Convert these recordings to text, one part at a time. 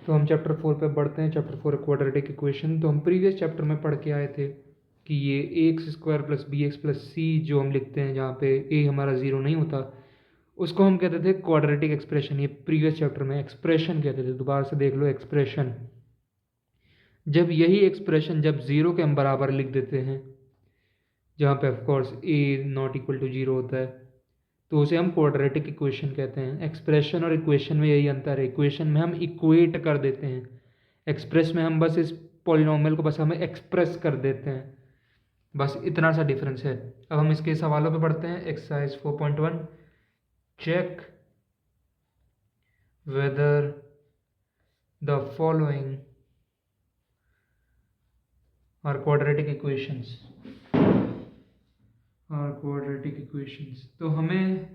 तो हम चैप्टर 4 पे बढ़ते हैं। Chapter 4 quadratic equation. तो हम प्रीवियस चैप्टर में पढ़ के आए थे कि ये ax² + bx + c जो हम लिखते हैं, जहाँ पे a हमारा 0 नहीं होता, उसको हम कहते थे क्वाड्रेटिक एक्सप्रेशन। ये प्रीवियस चैप्टर में एक्सप्रेशन कहते थे। दोबारा से देख लो, एक्सप्रेशन। जब यही एक्सप्रेशन जब 0 के हम बराबर लिख देते हैं, जहाँ पे ऑफकोर्स a ≠ 0 होता है, तो उसे हम क्वाड्रेटिक इक्वेशन कहते हैं। एक्सप्रेशन और इक्वेशन में यही अंतर है। इक्वेशन में हम इक्वेट कर देते हैं, एक्सप्रेस में हम बस इस पॉलिनोमियल को बस हमें एक्सप्रेस कर देते हैं। बस इतना सा डिफरेंस है। अब हम इसके सवालों पे बढ़ते हैं। Exercise 4.1, check whether the following are quadratic equations. तो हमें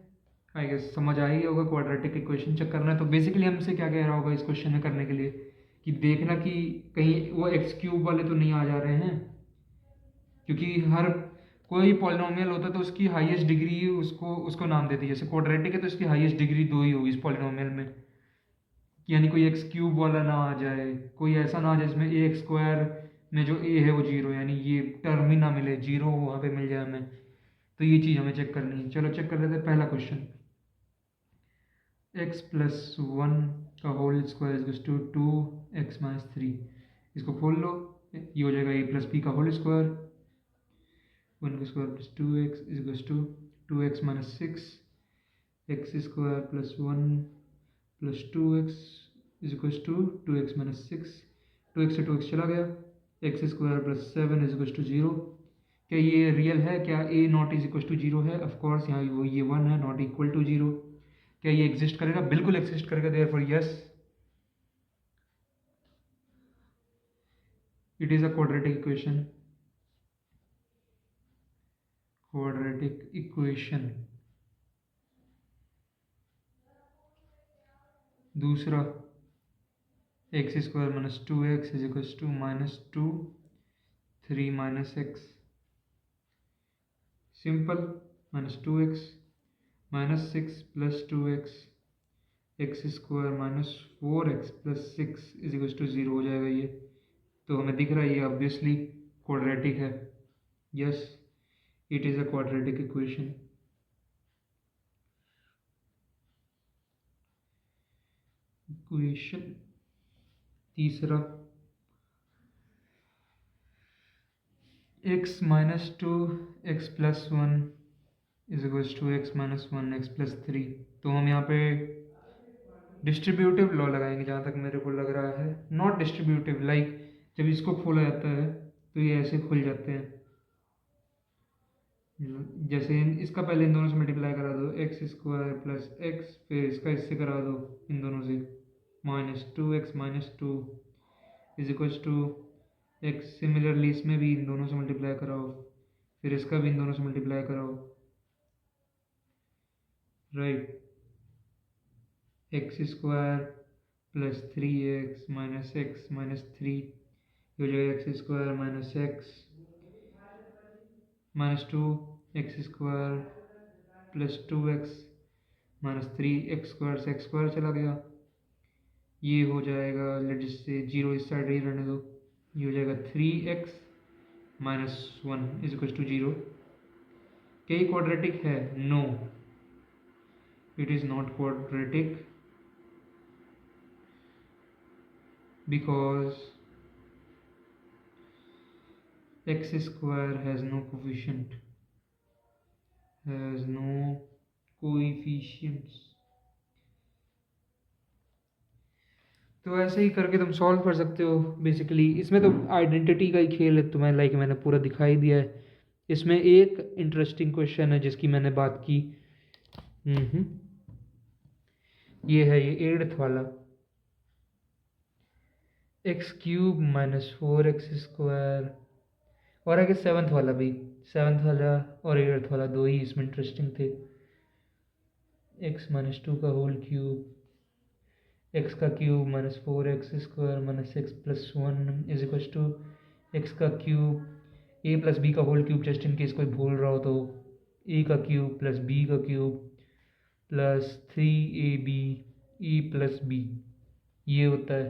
आई गेस समझ आ ही होगा क्वाड्रेटिक इक्वेशन चेक करना है। तो बेसिकली हमसे क्या कह रहा होगा इस क्वेश्चन में करने के लिए कि देखना कि कहीं वो x³ वाले तो नहीं आ जा रहे हैं, क्योंकि हर कोई पॉलिनोमियल होता है तो उसकी हाईएस्ट डिग्री उसको उसको नाम देती है। जैसे क्वाड्रेटिक है तो इसकी हाईएस्ट डिग्री 2 ही होगी इस पॉलिनोमियल में, यानी कोई x³ वाला ना आ जाए, कोई ऐसा ना आ जाए जिसमें ax² में जो a है वो 0, यानी ये टर्म ही ना मिले, 0 वहाँ पे मिल जाए हमें। तो ये चीज़ हमें चेक करनी है। चलो चेक कर लेते हैं पहला क्वेश्चन। x + 1 का whole square is to 2x - 3। इसको खोल लो, ये हो जाएगा a + b का होल स्क्वायर, 1 का square + 2x is to 2x - 6, x² + 1 + 2x is to 2x - 6, 2x से 2x चला गया, x² + 7 इज टू 0। क्या ये रियल है? क्या a ≠ 0 है? ऑफकोर्स यहाँ वो ये 1 है, नॉट इक्वल टू 0। क्या ये एग्जिस्ट करेगा? बिल्कुल एग्जिस्ट करेगा। Therefore yes, it is a quadratic equation. Quadratic equation. दूसरा, x² - 2x is to -2 3 - x, simple. -2x -6 + 2x, x² - 4x + 6 is to 0 हो जाएगा ये। तो हमें दिख रहा है ये ऑब्वियसली क्वाड्रेटिक है। Yes, it is a quadratic equation. तीसरा, x - 2 x + 1 is to x - 1 x + 3। तो हम यहाँ पे डिस्ट्रीब्यूटिव लॉ लगाएंगे, जहाँ तक मेरे को लग रहा है। नॉट डिस्ट्रीब्यूटिव, लाइक जब इसको खोला जाता है तो ये ऐसे खुल जाते हैं। जैसे इसका पहले इन दोनों से मल्टीप्लाई करा दो, x² + x, फिर इसका इससे करा दो इन दोनों से, -2x - 2 is to x। Similarly इसमें भी इन दोनों से मल्टीप्लाई कराओ, फिर इसका भी इन दोनों से मल्टीप्लाई कराओ, राइट। x² + 3x - x - 3 हो जाएगा x² - x -2 x² + 2x - 3, x² से x² चला गया, ये हो जाएगा लेट्स से 0 इस साइड ही रहने दो, ये हो जाएगा 3x - 1 इज टू 0। क्या ये क्वाड्रेटिक है? No, it is not quadratic, because x² has no coefficient, has no coefficients। तो ऐसे ही करके तुम सॉल्व कर सकते हो। बेसिकली इसमें तो आइडेंटिटी का ही खेल है, तुम्हें लाइक मैंने पूरा दिखाई दिया है। इसमें एक इंटरेस्टिंग क्वेश्चन है जिसकी मैंने बात की, ये है ये 8th वाला, x³ - 4x², और आगे 7th वाला भी। 7th वाला और 8th वाला दो ही इसमें इंटरेस्टिंग थे। x - 2 का होल क्यूब, x का cube -4x² - x + 1 is to x का क्यूब, a + b का whole cube, just in case कोई भूल रहा हो तो a का क्यूब + b का क्यूब + 3ab e + b, ये होता है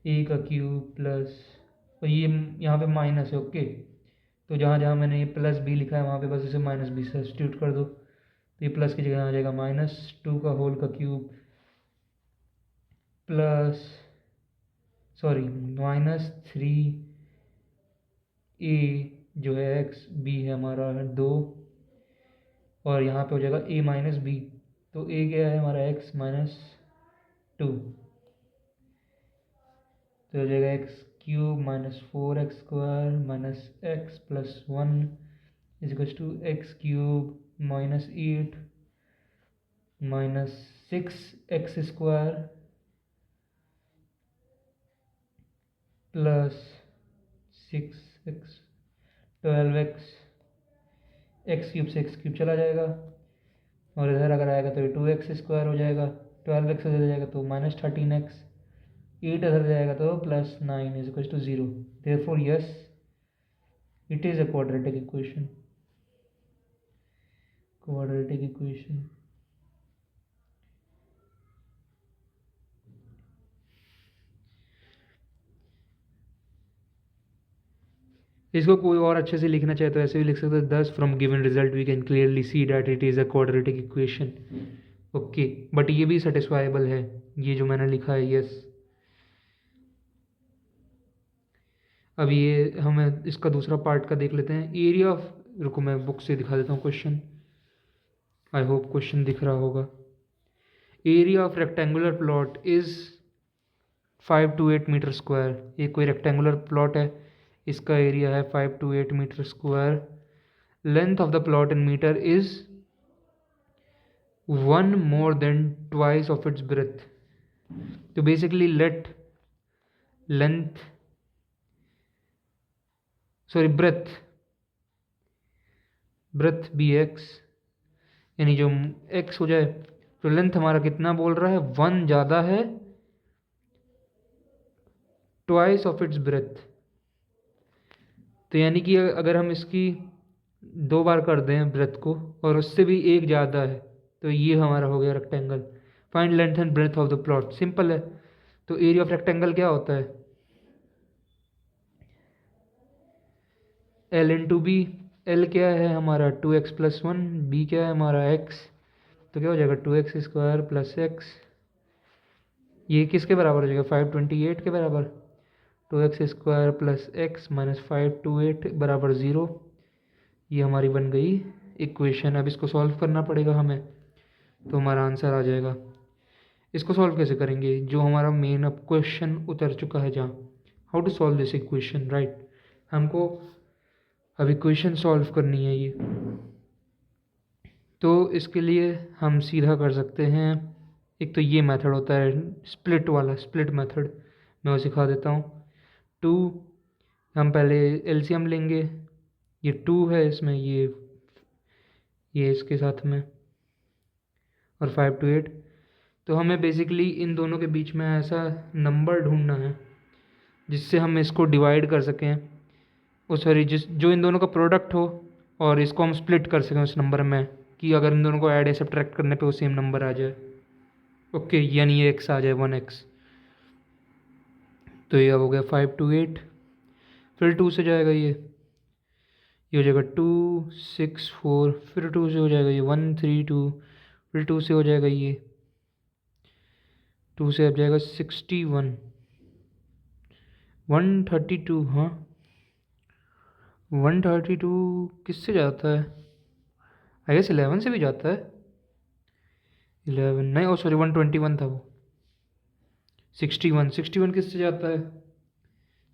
ए का क्यूब प्लस, और ये यहाँ पे माइनस है, ओके। तो जहाँ जहाँ मैंने ये प्लस बी लिखा है वहाँ पे बस इसे माइनस बी सब्स्टिट्यूट कर दो, तो ये प्लस की जगह आ जाएगा -2 का होल का क्यूब प्लस -3 ए जो है एक्स, बी है हमारा 2, और यहाँ पे हो जाएगा a माइनस बी। तो a क्या है हमारा x -2, तो हो जाएगा x cube -4x² -x plus 1 is to x cube -8 -6x² plus 6x 12x, x cube से एक्स क्यूब चला जाएगा, और इधर अगर आएगा तो ये 2x² हो जाएगा, 12x इधर जाएगा तो -13x, 8 इधर जाएगा तो +9 is to 0। Therefore yes, it is a quadratic equation. इसको कोई और अच्छे से लिखना चाहे तो ऐसे भी लिख सकते हैं, thus from given result we can clearly see that it is a quadratic equation. Okay, but ये भी सेटिस्फाइबल है, ये जो मैंने लिखा है, यस। अब ये हमें इसका दूसरा पार्ट का देख लेते हैं। एरिया ऑफ, रुको मैं बुक से दिखा देता हूँ क्वेश्चन, आई होप क्वेश्चन दिख रहा होगा। Area of rectangular plot is 5 to 8 meter square. ये कोई रेक्टेंगुलर प्लॉट है, इसका एरिया है 5 to 8 meter square. Length of the plot in meter is 1 more than twice of its breadth। तो basically let length, sorry breadth be x, यानी जो x हो जाए, तो लेंथ हमारा कितना बोल रहा है, 1 ज़्यादा है ट्वाइस ऑफ इट्स ब्रेथ। तो यानी कि अगर हम इसकी 2 बार कर दें ब्रेथ को और उससे भी 1 ज़्यादा है, तो ये हमारा हो गया rectangle. Find length and breadth of the plot, simple है। तो एरिया ऑफ रेक्टेंगल क्या होता है, L इंटू बी। L क्या है हमारा 2x + 1, B क्या है हमारा x, तो क्या हो जाएगा 2x² + x, ये किसके बराबर हो जाएगा 528 के बराबर, 2x² + x -528 बराबर 0। ये हमारी बन गई इक्वेशन। अब इसको सॉल्व करना पड़ेगा हमें, तो हमारा आंसर आ जाएगा। इसको सॉल्व कैसे करेंगे, जो हमारा मेन अब क्वेश्चन उतर चुका है जहाँ, how to solve this equation, right. हमको अब इक्वेशन सॉल्व करनी है ये, तो इसके लिए हम सीधा कर सकते हैं। एक तो ये मेथड होता है स्प्लिट वाला, स्प्लिट मेथड, मैं वो सिखा देता हूँ। 2, हम पहले एलसीएम लेंगे, ये 2 है इसमें, ये इसके साथ में, और 5 to 8। तो हमें बेसिकली इन दोनों के बीच में ऐसा नंबर ढूंढना है जिससे हम इसको डिवाइड कर सकें, सॉरी जो इन दोनों का प्रोडक्ट हो, और इसको हम स्प्लिट कर सकें उस नंबर में, कि अगर इन दोनों को ऐड या सब्ट्रैक्ट करने पे वो सेम नंबर आ जाए। ओके, यानी ये x आ जाए 1x। तो ये अब हो गया 5 to 8, फिर 2 से जाएगा ये हो जाएगा 2 6 4, फिर 2 से हो जाएगा ये 1 3 2, फिर 2 से हो जाएगा ये 2 से अब जाएगा 61 132। हाँ 132 किससे जाता है, आई गेस 11 से भी जाता है। 11 नहीं, ओ सॉरी 121 था वो। 61 किससे जाता है,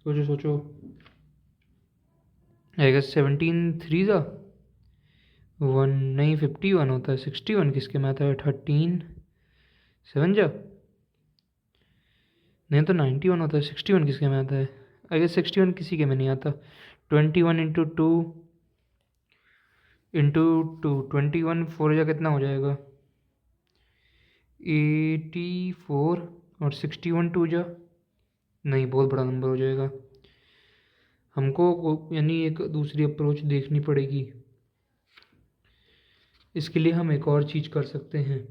सोचो आई गेस 17 3 था 1, नहीं 51 होता है। 61 किसके में आता है, 13 7 जा, नहीं तो 91 होता है। 61 किसके में आता है, आई गेस 61 किसी के में नहीं आता। 21 इंटू 2 21 4 जा कितना हो जाएगा 84, और 61 2 जा, नहीं बहुत बड़ा नंबर हो जाएगा। हमको यानी एक दूसरी अप्रोच देखनी पड़ेगी। इसके लिए हम एक और चीज़ कर सकते हैं,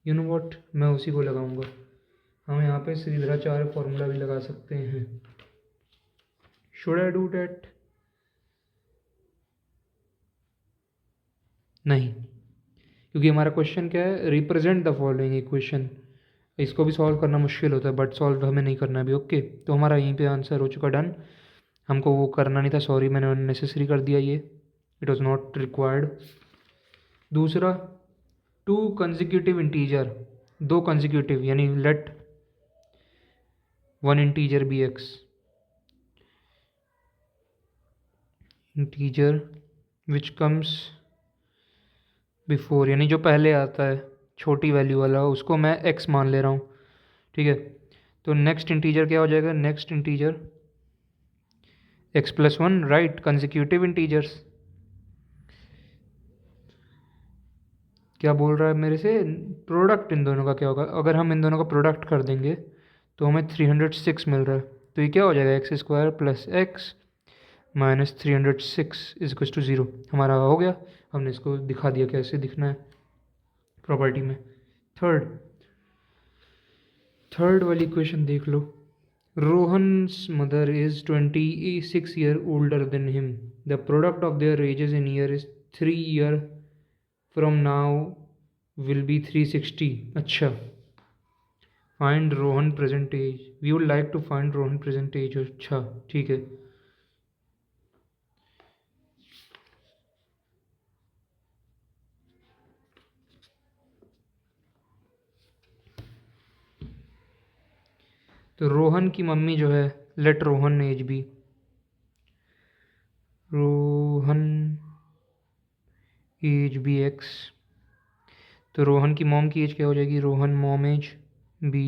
यू नो व्हाट, मैं उसी को लगाऊंगा। हम यहाँ पे श्रीधराचार्य फॉर्मूला भी लगा सकते हैं। Should I do that? नहीं, क्योंकि हमारा क्वेश्चन क्या है, रिप्रेजेंट द फॉलोइंग इक्वेशन। इसको भी सॉल्व करना मुश्किल होता है, बट सॉल्व हमें नहीं करना अभी। ओके, तो हमारा यहीं पे आंसर हो चुका, डन। हमको वो करना नहीं था, सॉरी, मैंने अननेसेसरी कर दिया ये, इट वॉज नॉट रिक्वायर्ड। दूसरा, टू कंजिक्यूटिव इंटीजर, दो कंजिक्यूटिव, यानी let one integer be x, integer which comes before, यानी जो पहले आता है छोटी वैल्यू वाला, उसको मैं एक्स मान ले रहा हूँ, ठीक है। तो नेक्स्ट इंटीजर क्या हो जाएगा, next integer x plus one, right, consecutive integers. क्या बोल रहा है मेरे से, प्रोडक्ट इन दोनों का क्या होगा, अगर हम इन दोनों का प्रोडक्ट कर देंगे तो हमें 306 मिल रहा है। तो ये क्या हो जाएगा, x square plus x minus 306 is equal to 0। हमारा हो गया, हमने इसको दिखा दिया कैसे दिखना है प्रॉपर्टी में। थर्ड वाली इक्वेशन देख लो। Rohan's mother is 26 years older than him. The product of their ages in year is 3 year from now will be 360. अच्छा, find Rohan present age. We would like to find Rohan present age. अच्छा, ठीक है। तो रोहन की mummy जो है, let Rohan age be, Rohan age be x, तो रोहन की मॉम की एज क्या हो जाएगी, Rohan mom age be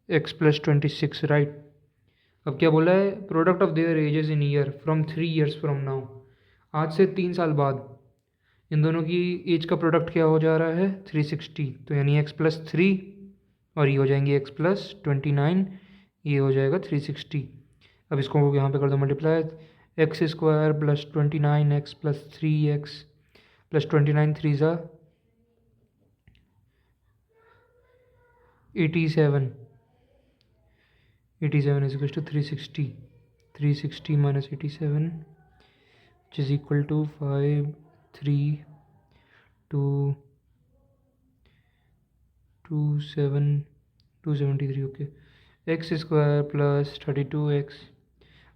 x plus 26, right. अब क्या बोला है, product of their ages in year from 3 years from now, आज से 3 साल बाद इन दोनों की एज का प्रोडक्ट क्या हो जा रहा है, 360। तो यानी एक्स प्लस 3 और ये हो जाएंगे एक्स प्लस 29, ये हो जाएगा 360। अब इसको यहाँ पे कर दो multiply, x square plus 29 x plus 3 x plus 29 three ज़ा 87, 87 is equal to 360, 360 minus 87 which is equal to 5 3 2 27 273। Okay, x square plus 32x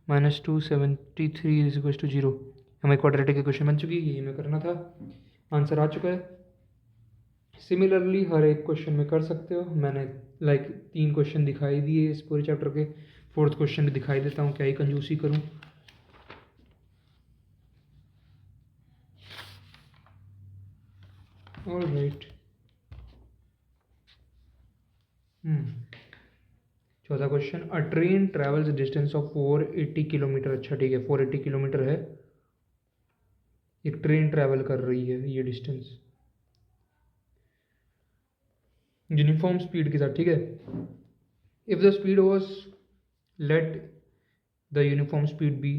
minus 273 is equal to 0। हमें क्वाड्रेटिक इक्वेशन बन चुकी है, यही हमें करना था, आंसर आ चुका है। सिमिलरली हर एक क्वेश्चन में कर सकते हो, मैंने 3 क्वेश्चन दिखाई दिए इस पूरे चैप्टर के, 4th क्वेश्चन भी दिखाई देता हूँ, क्या ही कंजूसी करूँ। ऑल राइट, चौथा question, a train travels distance of 480 kilometre. अच्छा ठीक है, 480 किलोमीटर है, एक ट्रेन ट्रैवल कर रही है ये डिस्टेंस यूनिफॉर्म स्पीड के साथ, ठीक है। If the speed was, let the uniform speed be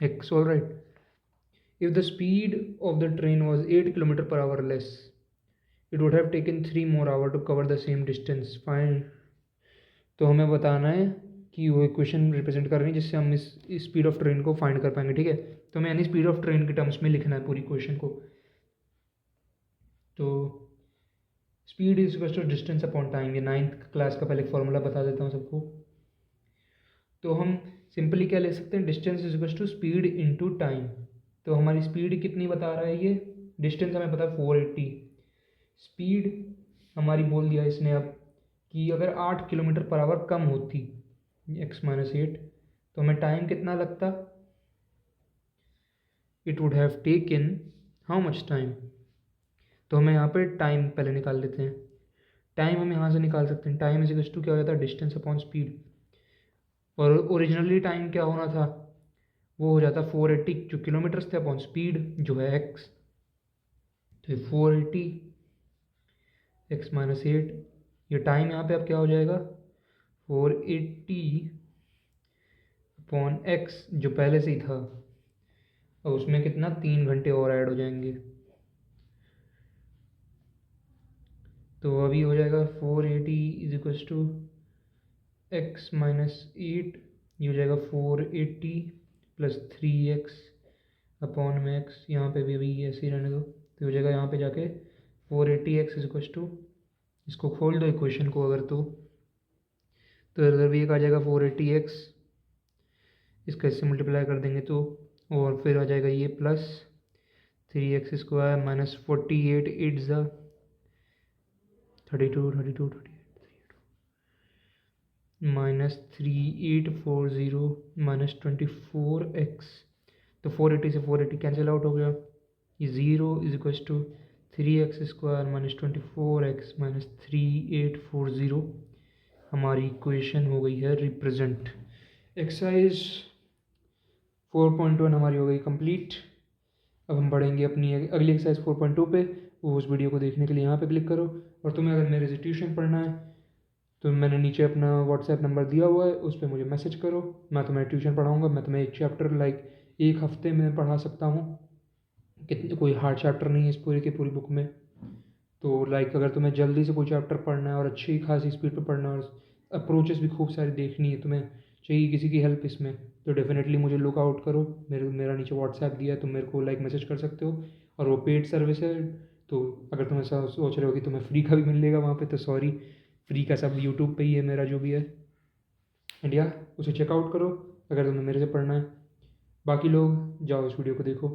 x, all right. If the speed of the train was 8 kilometer per hour less, it would have taken 3 more hours to cover the same distance. Find, तो हमें बताना है कि वो equation represent कर रही है जिससे हम इस स्पीड ऑफ ट्रेन को फाइंड कर पाएंगे, ठीक है। तो हमें यानी स्पीड ऑफ ट्रेन के टर्म्स में लिखना है पूरी इक्वेशन को। तो speed is equal to distance upon time, ये 9th क्लास का पहले फॉर्मूला बता देता हूँ सबको। तो हम सिंपली क्या ले सकते हैं, distance is equal to speed into time. तो हमारी स्पीड कितनी बता रहा है ये, डिस्टेंस हमें पता है 480, स्पीड हमारी बोल दिया इसने अब कि अगर 8 किलोमीटर पर आवर कम होती x माइनस 8, तो हमें टाइम कितना लगता, it would have taken how much time. तो हमें यहाँ पे टाइम पहले निकाल लेते हैं, टाइम हम यहाँ से निकाल सकते हैं, टाइम इज इक्वल टू क्या हो जाता है, डिस्टेंस अपॉन स्पीड। और ओरिजिनली टाइम क्या होना था, वो हो जाता 480 जो किलोमीटर्स थे अपॉन स्पीड जो है x। तो 480 x माइनस 8, ये टाइम यहाँ पे अब क्या हो जाएगा 480 अपॉन x जो पहले से ही था, और उसमें कितना 3 घंटे और ऐड हो जाएंगे। तो अभी हो जाएगा 480 is equals to x minus 8, ये हो जाएगा 480 प्लस 3x अपॉन में एक्स, यहाँ पे भी अभी ऐसे ही रहने दो, तो हो जाएगा यहाँ पे जाके 480x इज इक्वल्स टू, इसको खोल दो इक्वेशन को अगर तो इधर भी एक आ जाएगा 480x, इसका इससे मल्टीप्लाई कर देंगे तो, और फिर आ जाएगा ये प्लस 3x² माइनस 48 8 ज़ा 32 माइनस 3840 माइनस 24x, तो 480 से 480 कैंसिल आउट हो गया, ये 0 is equals to 3x² minus 24x minus 3840 हमारी इक्वेशन हो गई है रिप्रेजेंट। एक्सरसाइज 4.1 हमारी हो गई कंप्लीट। अब हम बढ़ेंगे अपनी अगली एक्सरसाइज 4.2 पे। वो उस वीडियो को देखने के लिए यहाँ पे क्लिक करो। और तुम्हें अगर मेरे से ट्यूशन पढ़ना है तो मैंने नीचे अपना व्हाट्सएप नंबर दिया हुआ है, उस पर मुझे मैसेज करो, मैं तुम्हें ट्यूशन पढ़ाऊँगा। मैं तुम्हें एक चैप्टर एक हफ्ते में पढ़ा सकता हूँ, कितने कोई हार्ड चैप्टर नहीं है इस पूरी की पूरी बुक में। तो अगर तुम्हें जल्दी से कोई चैप्टर पढ़ना है और अच्छी खासी स्पीड पे पढ़ना है और अप्रोचेस भी खूब सारी देखनी है, तुम्हें चाहिए किसी की हेल्प इसमें, तो डेफिनेटली मुझे लुक आउट करो। मेरा नीचे व्हाट्सएप दिया है, तुम मेरे को मैसेज कर सकते हो। और वो पेड सर्विस है, तो अगर तुम्हें सोच रहे हो कि तुम्हें फ्री का भी मिलेगा वहाँ पे, तो सॉरी, फ्री का सब यूट्यूब पे ही है मेरा जो भी है इंडिया, उसे चेकआउट करो अगर तुम्हें मेरे से पढ़ना है। बाकी लोग जाओ इस वीडियो को देखो।